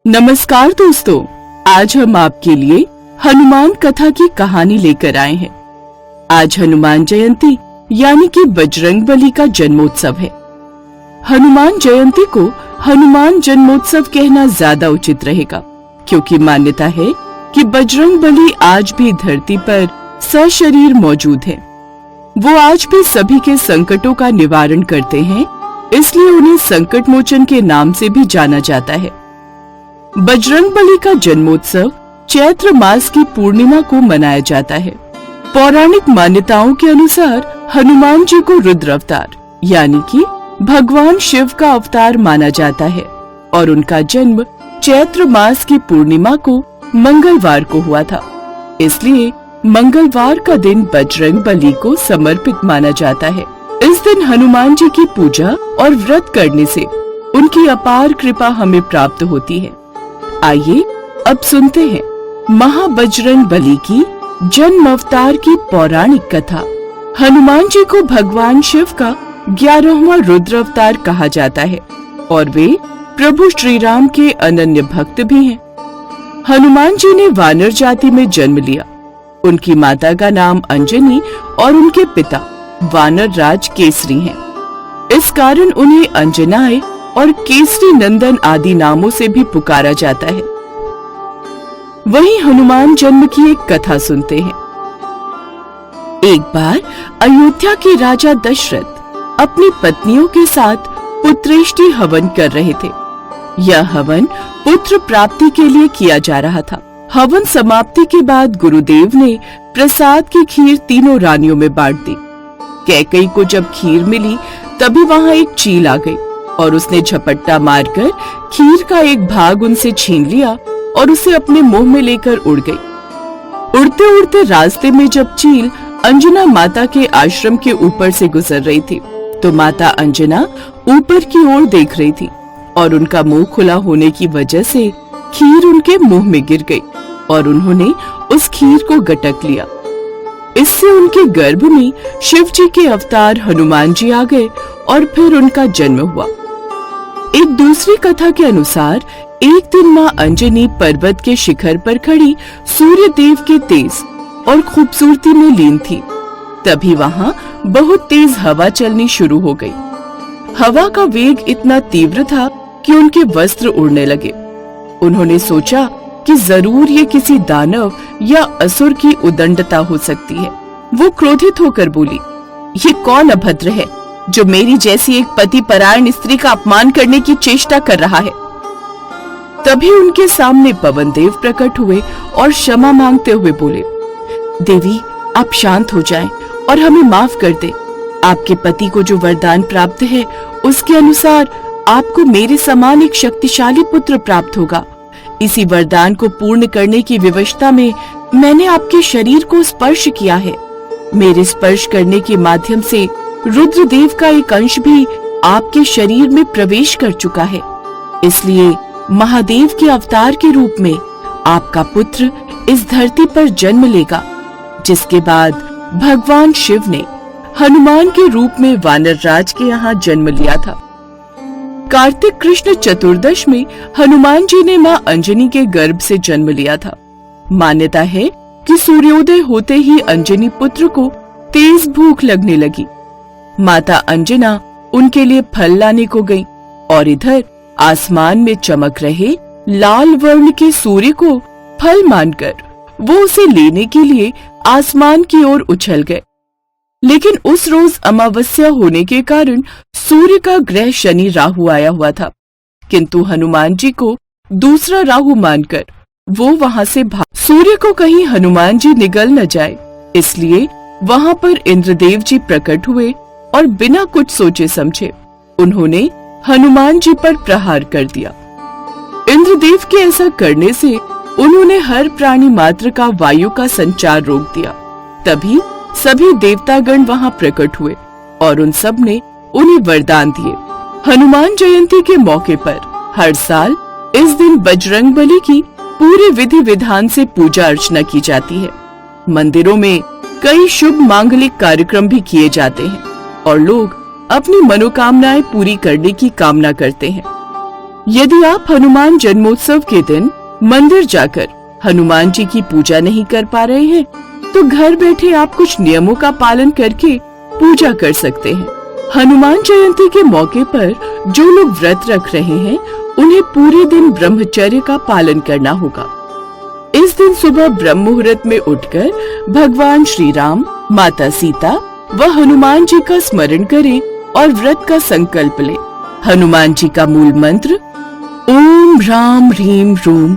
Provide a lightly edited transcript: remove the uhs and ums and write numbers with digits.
नमस्कार दोस्तों, आज हम आपके लिए हनुमान कथा की कहानी लेकर आए हैं। आज हनुमान जयंती यानी कि बजरंगबली का जन्मोत्सव है। हनुमान जयंती को हनुमान जन्मोत्सव कहना ज्यादा उचित रहेगा, क्योंकि मान्यता है कि बजरंगबली आज भी धरती पर सशरीर मौजूद है। वो आज भी सभी के संकटों का निवारण करते हैं, इसलिए उन्हें संकट मोचन के नाम से भी जाना जाता है। बजरंगबली का जन्मोत्सव चैत्र मास की पूर्णिमा को मनाया जाता है। पौराणिक मान्यताओं के अनुसार हनुमान जी को रुद्र अवतार यानी कि भगवान शिव का अवतार माना जाता है और उनका जन्म चैत्र मास की पूर्णिमा को मंगलवार को हुआ था। इसलिए मंगलवार का दिन बजरंगबली को समर्पित माना जाता है। इस दिन हनुमान जी की पूजा और व्रत करने से उनकी अपार कृपा हमें प्राप्त होती है। आइए अब सुनते हैं महाबजरंगबली की जन्म अवतार की पौराणिक कथा। हनुमान जी को भगवान शिव का 11वां रुद्र अवतार कहा जाता है और वे प्रभु श्री राम के अनन्य भक्त भी हैं। हनुमान जी ने वानर जाति में जन्म लिया। उनकी माता का नाम अंजनी और उनके पिता वानर राज केसरी हैं। इस कारण उन्हें अंजनाय और केसरी नंदन आदि नामों से भी पुकारा जाता है। वहीं हनुमान जन्म की एक कथा सुनते हैं। एक बार अयोध्या के राजा दशरथ अपनी पत्नियों के साथ पुत्रेष्टि हवन कर रहे थे। यह हवन पुत्र प्राप्ति के लिए किया जा रहा था। हवन समाप्ति के बाद गुरुदेव ने प्रसाद की खीर तीनों रानियों में बांट दी। कैकई को जब खीर मिली तभी वहां एक चील आ गई और उसने झपट्टा मारकर खीर का एक भाग उनसे छीन लिया और उसे अपने मुंह में लेकर उड़ गई। उड़ते उड़ते रास्ते में जब चील अंजना माता के आश्रम के ऊपर से गुजर रही थी तो माता अंजना ऊपर की ओर देख रही थी और उनका मुंह खुला होने की वजह से खीर उनके मुंह में गिर गई और उन्होंने उस खीर को गटक लिया। इससे उनके गर्भ में शिव जी के अवतार हनुमान जी आ गए और फिर उनका जन्म हुआ। एक दूसरी कथा के अनुसार एक दिन माँ अंजनी पर्वत के शिखर पर खड़ी सूर्य देव के तेज और खूबसूरती में लीन थी। तभी वहाँ बहुत तेज हवा चलनी शुरू हो गई। हवा का वेग इतना तीव्र था कि उनके वस्त्र उड़ने लगे। उन्होंने सोचा कि जरूर ये किसी दानव या असुर की उदंडता हो सकती है। वो क्रोधित होकर बोली, ये कौन अभद्र है जो मेरी जैसी एक पति परायण स्त्री का अपमान करने की चेष्टा कर रहा है। तभी उनके सामने पवन देव प्रकट हुए और क्षमा मांगते हुए बोले, देवी आप शांत हो जाएं और हमें माफ कर दें। आपके पति को जो वरदान प्राप्त है उसके अनुसार आपको मेरे समान एक शक्तिशाली पुत्र प्राप्त होगा। इसी वरदान को पूर्ण करने की विवशता में मैंने आपके शरीर को स्पर्श किया है। मेरे स्पर्श करने के माध्यम से रुद्रदेव का एक अंश भी आपके शरीर में प्रवेश कर चुका है। इसलिए महादेव के अवतार के रूप में आपका पुत्र इस धरती पर जन्म लेगा, जिसके बाद भगवान शिव ने हनुमान के रूप में वानर राज के यहाँ जन्म लिया था। कार्तिक कृष्ण चतुर्दश में हनुमान जी ने माँ अंजनी के गर्भ से जन्म लिया था। मान्यता है कि सूर्योदय होते ही अंजनी पुत्र को तेज भूख लगने लगी। माता अंजना उनके लिए फल लाने को गई और इधर आसमान में चमक रहे लाल वर्ण के सूर्य को फल मानकर वो उसे लेने के लिए आसमान की ओर उछल गए। लेकिन उस रोज अमावस्या होने के कारण सूर्य का ग्रह शनि राहु आया हुआ था, किंतु हनुमान जी को दूसरा राहु मानकर वो वहां से भाग। सूर्य को कहीं हनुमान जी निगल न जाए, इसलिए वहां पर इंद्रदेव जी प्रकट हुए और बिना कुछ सोचे समझे उन्होंने हनुमान जी पर प्रहार कर दिया। इंद्रदेव के ऐसा करने से उन्होंने हर प्राणी मात्र का वायु का संचार रोक दिया। तभी सभी देवतागण वहां प्रकट हुए और उन सब ने उन्हें वरदान दिए। हनुमान जयंती के मौके पर हर साल इस दिन बजरंगबली की पूरे विधि विधान से पूजा अर्चना की जाती है। मंदिरों में कई शुभ मांगलिक कार्यक्रम भी किए जाते हैं और लोग अपनी मनोकामनाएं पूरी करने की कामना करते हैं। यदि आप हनुमान जन्मोत्सव के दिन मंदिर जाकर हनुमान जी की पूजा नहीं कर पा रहे हैं, तो घर बैठे आप कुछ नियमों का पालन करके पूजा कर सकते हैं। हनुमान जयंती के मौके पर जो लोग व्रत रख रहे हैं, उन्हें पूरे दिन ब्रह्मचर्य का पालन करना होगा। इस दिन सुबह ब्रह्म मुहूर्त में उठकर भगवान श्री राम, माता सीता व हनुमान जी का स्मरण करें और व्रत का संकल्प लें। हनुमान जी का मूल मंत्र ओम ह्रां ह्रीं ह्रूं